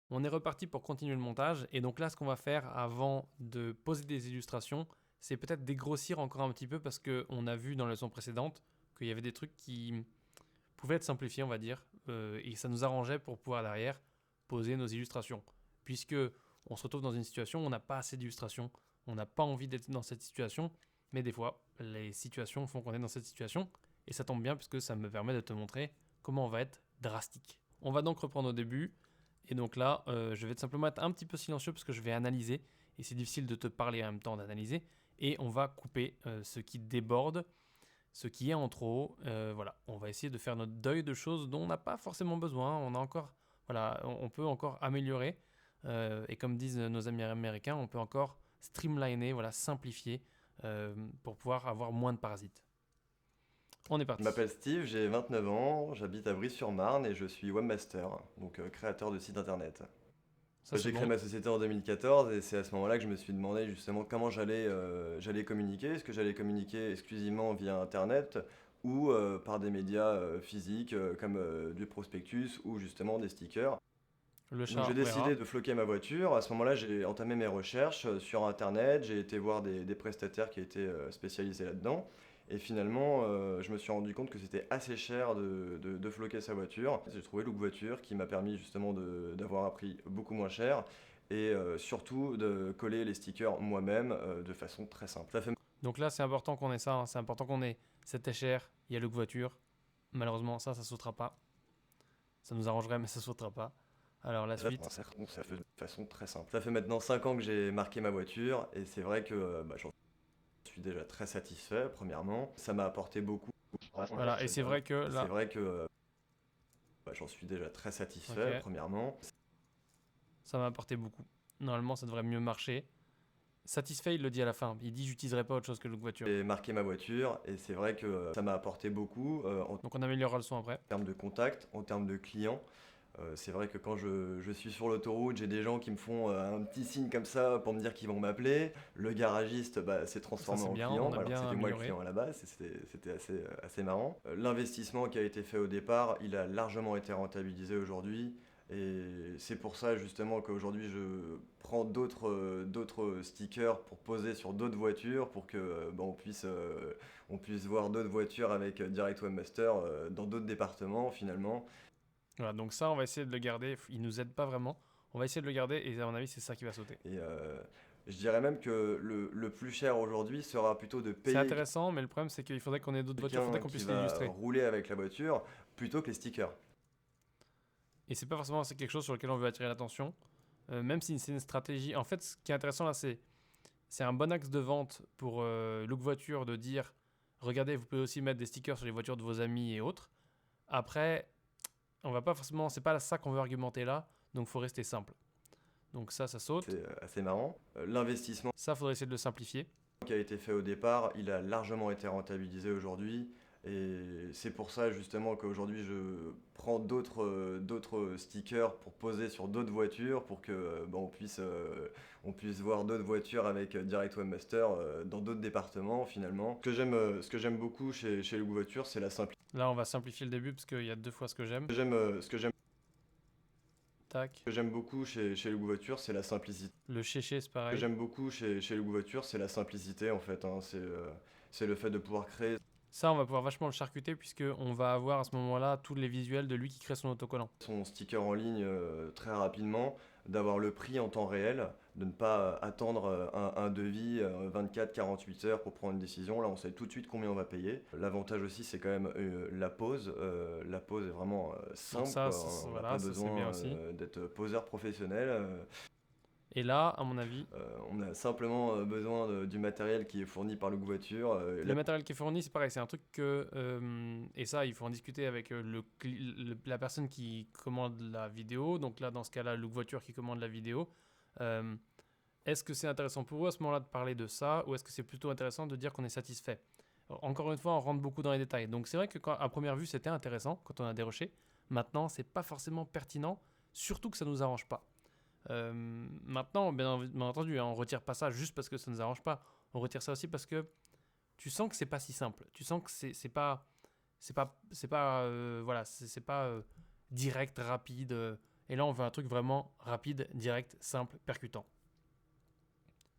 On est reparti pour continuer le montage et donc là ce qu'on va faire avant de poser des illustrations, c'est peut-être dégrossir encore un petit peu parce qu'on a vu dans la leçon précédente qu'il y avait des trucs qui pouvaient être simplifiés on va dire et ça nous arrangeait pour pouvoir derrière poser nos illustrations. Puisque on se retrouve dans une situation où on n'a pas assez d'illustrations, on n'a pas envie d'être dans cette situation, mais des fois les situations font qu'on est dans cette situation et ça tombe bien puisque ça me permet de te montrer comment on va être drastique. On va donc reprendre au début. Et donc là, je vais simplement être un petit peu silencieux parce que je vais analyser. Et c'est difficile de te parler en même temps d'analyser. Et on va couper ce qui déborde, ce qui est en trop. Voilà, on va essayer de faire notre deuil de choses dont on n'a pas forcément besoin. On a encore, voilà, on peut encore améliorer. Et comme disent nos amis américains, on peut encore streamliner, voilà, simplifier pour pouvoir avoir moins de parasites. On est Je parti. m'appelle Steve, j'ai 29 ans, j'habite à Brie-sur-Marne et je suis webmaster, donc créateur de sites internet. Ça c'est J'ai créé bon. ma société en 2014 et c'est à ce moment-là que je me suis demandé justement comment j'allais communiquer. Est-ce que j'allais communiquer exclusivement via internet ou par des médias physiques comme du prospectus ou justement des stickers. Le Donc chat j'ai décidé verra. de floquer ma voiture. À ce moment-là, j'ai entamé mes recherches sur Internet. J'ai été voir des prestataires qui étaient spécialisés là-dedans. Et finalement, je me suis rendu compte que c'était assez cher de floquer sa voiture. J'ai trouvé Look Voiture qui m'a permis justement d'avoir un prix beaucoup moins cher et surtout de coller les stickers moi-même de façon très simple. Ça fait Donc là, c'est important qu'on ait ça. Hein. C'est important qu'on ait cette cher. Il y a le voiture. Malheureusement, ça sautera pas. Ça nous arrangerait, mais ça sautera pas. Alors la suite. ça fait de façon très simple. Ça fait maintenant 5 ans que j'ai marqué ma voiture et c'est vrai que j'en suis déjà très satisfait, premièrement. Ça m'a apporté beaucoup. Voilà, et c'est vrai que C'est là. vrai que j'en suis déjà très Ok, satisfait, premièrement. ça m'a apporté beaucoup. Normalement, ça devrait mieux marcher. Satisfait, il le dit à la fin. Il dit j'utiliserai pas autre chose que le voiture. J'ai marqué ma voiture et c'est vrai que ça m'a apporté beaucoup en Donc on améliorera le son après. termes de contact, en termes de clients. C'est vrai que quand je suis sur l'autoroute, j'ai des gens qui me font un petit signe comme ça pour me dire qu'ils vont m'appeler. Le garagiste s'est Ça transformé c'est en bien, on client, a alors que bien c'était moi le amélioré. client à la base, et c'était assez marrant. L'investissement qui a été fait au départ, il a largement été rentabilisé aujourd'hui. Et c'est pour ça justement qu'aujourd'hui je prends d'autres stickers pour poser sur d'autres voitures pour que on puisse voir d'autres voitures avec Direct Webmaster dans d'autres départements finalement. Voilà, donc ça, on va essayer de le garder. Il nous aide pas vraiment. On va essayer de le garder et à mon avis, c'est ça qui va sauter. Et je dirais même que le plus cher aujourd'hui sera plutôt de C'est payer intéressant, mais le problème, c'est qu'il faudrait qu'on ait d'autres voitures. Il faudrait quelqu'un qu'on qui puisse va l'illustrer. rouler avec la voiture plutôt que les stickers. Et c'est pas forcément quelque chose sur lequel on veut attirer l'attention. Même si c'est une stratégie. En fait, ce qui est intéressant là, c'est un bon axe de vente pour Look Voiture de dire regardez, vous pouvez aussi mettre des stickers sur les voitures de vos amis et autres. Après, on va pas forcément, c'est pas ça qu'on veut argumenter là, donc faut rester simple. Donc ça saute. C'est assez marrant. L'investissement Ça, faudrait essayer de le simplifier. qui a été fait au départ, il a largement été rentabilisé aujourd'hui. Et c'est pour ça justement qu'aujourd'hui je prends d'autres stickers pour poser sur d'autres voitures pour que on puisse voir d'autres voitures avec Direct Webmaster dans d'autres départements finalement. Ce que j'aime beaucoup chez Look Voiture, c'est la simplicité. Là, on va simplifier le début parce qu'il y a deux fois ce que j'aime. Ce Tac. que j'aime beaucoup chez Look Voiture, c'est la simplicité. Le chéché, c'est Ce que pareil. j'aime beaucoup chez Look Voiture, c'est la simplicité en fait, hein. C'est le fait de pouvoir créer Ça, on va pouvoir vachement le charcuter puisque on va avoir à ce moment-là tous les visuels de lui qui crée son autocollant. son sticker en ligne très rapidement, d'avoir le prix en temps réel, de ne pas attendre un devis 24-48 heures pour prendre une décision. Là, on sait tout de suite combien on va payer. L'avantage aussi, c'est quand même la pause. La pause est vraiment Donc simple, ça, quoi. On n'a voilà, pas ça c'est bien besoin aussi. d'être poseur professionnel. Et là, à mon avis, On a simplement besoin du matériel qui est fourni par le voiture. le matériel qui est fourni, c'est pareil, c'est un truc que... et ça, il faut en discuter avec la personne qui commande la vidéo. Donc là, dans ce cas-là, Look Voiture qui commande la vidéo. Euh, Est-ce que c'est intéressant pour eux à ce moment-là de parler de ça ou est-ce que c'est plutôt intéressant de dire qu'on est satisfait? Encore une fois, on rentre beaucoup dans les détails. Donc c'est vrai que à première vue, c'était intéressant quand on a déroché. Maintenant, c'est pas forcément pertinent, surtout que ça nous arrange pas. Maintenant, bien entendu, hein, on retire pas ça juste parce que ça nous arrange pas. On retire ça aussi parce que tu sens que c'est pas si simple. Tu sens que c'est pas voilà, c'est pas direct, rapide. Et là, on veut un truc vraiment rapide, direct, simple, percutant.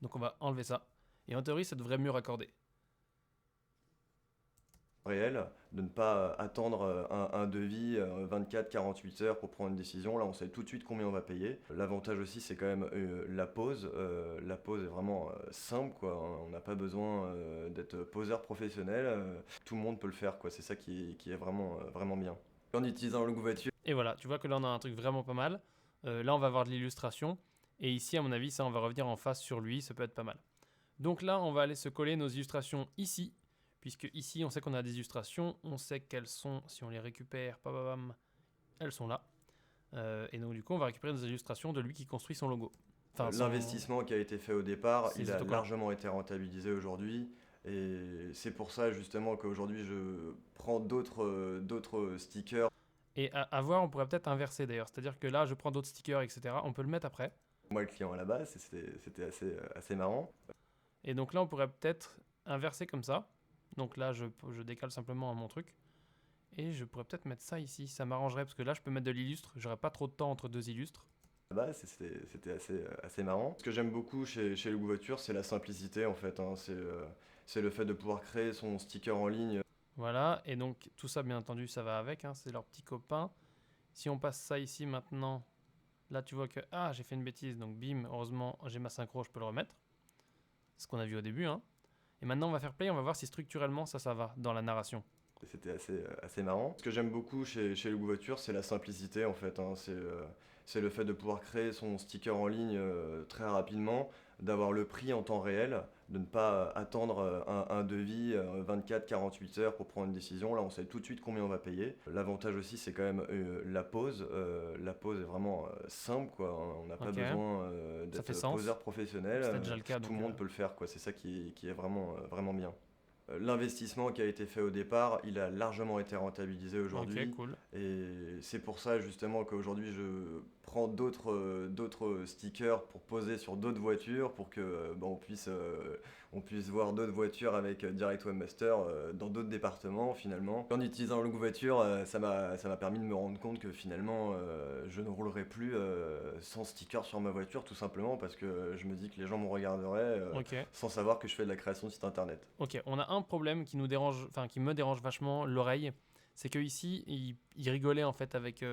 Donc on va enlever ça. Et en théorie, ça devrait mieux raccorder. Réel, de ne pas attendre un devis 24-48 heures pour prendre une décision. Là, on sait tout de suite combien on va payer. L'avantage aussi, c'est quand même la pause. La pause est vraiment simple, quoi. On n'a pas besoin d'être poseur professionnel. Tout le monde peut le faire, quoi. C'est ça qui est vraiment, vraiment bien. En utilisant le voiture. Et voilà, tu vois que là, on a un truc vraiment pas mal. Là, on va avoir de l'illustration. Et ici, à mon avis, ça, on va revenir en face sur lui. Ça peut être pas mal. Donc là, on va aller se coller nos illustrations ici. Puisque ici, on sait qu'on a des illustrations. On sait qu'elles sont, si on les récupère, elles sont là. Et donc, du coup, on va récupérer des illustrations de lui qui construit son logo. Enfin, L'investissement qui a été fait au départ, C'est il a autocollant. largement été rentabilisé aujourd'hui. Et c'est pour ça justement qu'aujourd'hui je prends d'autres stickers. Et à voir, on pourrait peut-être inverser d'ailleurs. C'est-à-dire que là, je prends d'autres stickers, etc. On peut le mettre après. Moi le client à la base, c'était assez marrant. Et donc là, on pourrait peut-être inverser comme ça. Donc là, je décale simplement mon truc. Et je pourrais peut-être mettre ça ici. Ça m'arrangerait parce que là, je peux mettre de l'illustre. J'aurais pas trop de temps entre deux illustres. À la base, c'était assez marrant. Ce que j'aime beaucoup chez Look Voiture, c'est la simplicité en fait, hein. C'est le fait de pouvoir créer son sticker en ligne. Voilà. Et donc, tout ça, bien entendu, ça va avec, hein. C'est leur petit copain. Si on passe ça ici maintenant, là, tu vois que... Ah, j'ai fait une bêtise. Donc, bim, heureusement, j'ai ma synchro, je peux le remettre. C'est ce qu'on a vu au début, hein. Et maintenant, on va faire play. On va voir si structurellement, ça va dans la narration. C'était assez marrant. Ce que j'aime beaucoup chez Look Voiture, c'est la simplicité en fait, hein. C'est le fait de pouvoir créer son sticker en ligne très rapidement, d'avoir le prix en temps réel, de ne pas attendre un devis 24-48 heures pour prendre une décision. Là, on sait tout de suite combien on va payer. L'avantage aussi, c'est quand même la pause. La pause est vraiment simple, quoi. On n'a pas Ok. besoin Ça fait d'être sens. poseur professionnel. C'était déjà le cas. Tout Donc, le monde peut le faire, quoi. C'est ça qui est vraiment, vraiment bien. L'investissement qui a été fait au départ, il a largement été rentabilisé ok, aujourd'hui. cool. Et c'est pour ça justement qu'aujourd'hui je prends d'autres stickers pour poser sur d'autres voitures pour que on puisse voir d'autres voitures avec Direct Webmaster dans d'autres départements finalement. En utilisant Look Voiture, ça m'a permis de me rendre compte que finalement je ne roulerai plus sans sticker sur ma voiture tout simplement parce que je me dis que les gens me regarderaient Ok. sans savoir que je fais de la création de site internet. Ok, on a un problème qui nous dérange, enfin qui me dérange vachement l'oreille, c'est que ici il rigolait en fait avec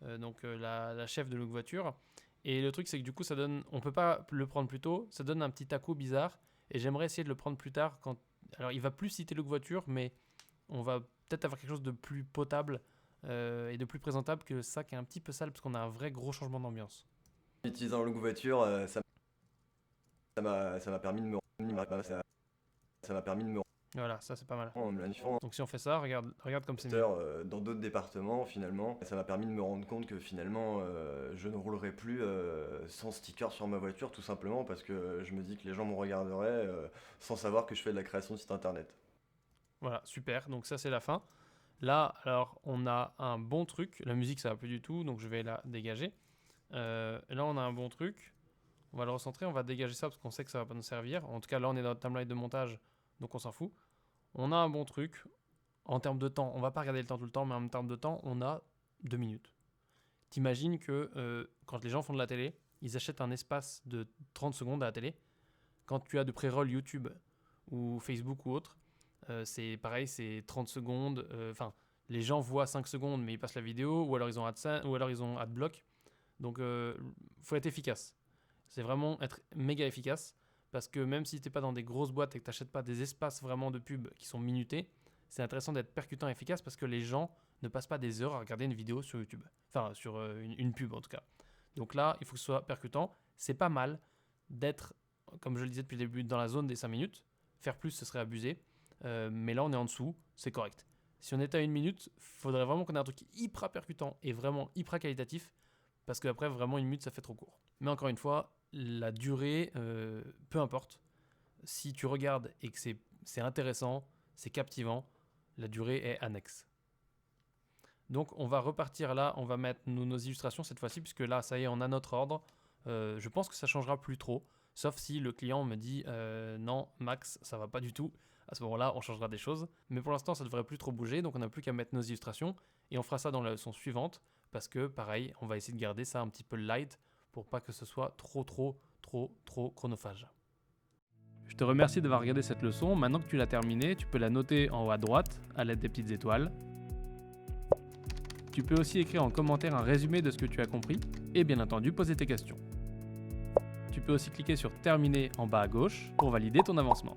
la chef de Look Voiture, et le truc c'est que du coup ça donne, on peut pas le prendre plus tôt, ça donne un petit taco bizarre, et j'aimerais essayer de le prendre plus tard quand, alors il va plus citer Look Voiture, mais on va peut-être avoir quelque chose de plus potable et de plus présentable que ça qui est un petit peu sale parce qu'on a un vrai gros changement d'ambiance. En utilisant Look Voiture, ça m'a permis de ça m'a permis de me Voilà, ça c'est pas mal. rendre en me planifiant Donc si on fait ça, regarde comme c'est mieux. dans d'autres départements finalement. Ça m'a permis de me rendre compte que finalement je ne roulerai plus sans sticker sur ma voiture tout simplement parce que je me dis que les gens me regarderaient sans savoir que je fais de la création de site internet. Voilà, super. Donc ça, c'est la fin. Là, alors, on a un bon truc. La musique, ça va plus du tout, donc je vais la dégager. Là, on a un bon truc. On va le recentrer, on va dégager ça parce qu'on sait que ça va pas nous servir. En tout cas, là, on est dans notre timeline de montage, donc on s'en fout. On a un bon truc. En termes de temps, on va pas regarder le temps tout le temps, mais en termes de temps, on a 2 minutes. T'imagines que quand les gens font de la télé, ils achètent un espace de 30 secondes à la télé. Quand tu as de pré-roll YouTube ou Facebook ou autre, c'est pareil, c'est 30 secondes. Enfin, les gens voient 5 secondes, mais ils passent la vidéo, ou alors ils ont AdSense, ou alors ils ont AdBlock. Donc, faut être efficace. C'est vraiment être méga efficace. Parce que même si tu n'es pas dans des grosses boîtes et que tu n'achètes pas des espaces vraiment de pub qui sont minutés, c'est intéressant d'être percutant et efficace parce que les gens ne passent pas des heures à regarder une vidéo sur YouTube. Enfin, sur une pub en tout cas. Donc là, il faut que ce soit percutant. C'est pas mal d'être, comme je le disais depuis le début, dans la zone des 5 minutes. Faire plus, ce serait abusé. Mais là, on est en dessous, c'est correct. Si on était à 1 minute, il faudrait vraiment qu'on ait un truc hyper percutant et vraiment hyper qualitatif. Parce qu'après, vraiment, 1 minute, ça fait trop court. Mais encore une fois, la durée, peu importe. Si tu regardes et que c'est intéressant, c'est captivant, la durée est annexe. Donc on va repartir là, on va mettre nos illustrations cette fois-ci, puisque là, ça y est, on a notre ordre. Je pense que ça changera plus trop, sauf si le client me dit non, Max, ça va pas du tout. À ce moment-là, on changera des choses. Mais pour l'instant, ça devrait plus trop bouger, donc on n'a plus qu'à mettre nos illustrations. Et on fera ça dans la leçon suivante, parce que pareil, on va essayer de garder ça un petit peu light pour pas que ce soit trop chronophage. Je te remercie d'avoir regardé cette leçon. Maintenant que tu l'as terminée, tu peux la noter en haut à droite à l'aide des petites étoiles. Tu peux aussi écrire en commentaire un résumé de ce que tu as compris et bien entendu poser tes questions. Tu peux aussi cliquer sur terminer en bas à gauche pour valider ton avancement.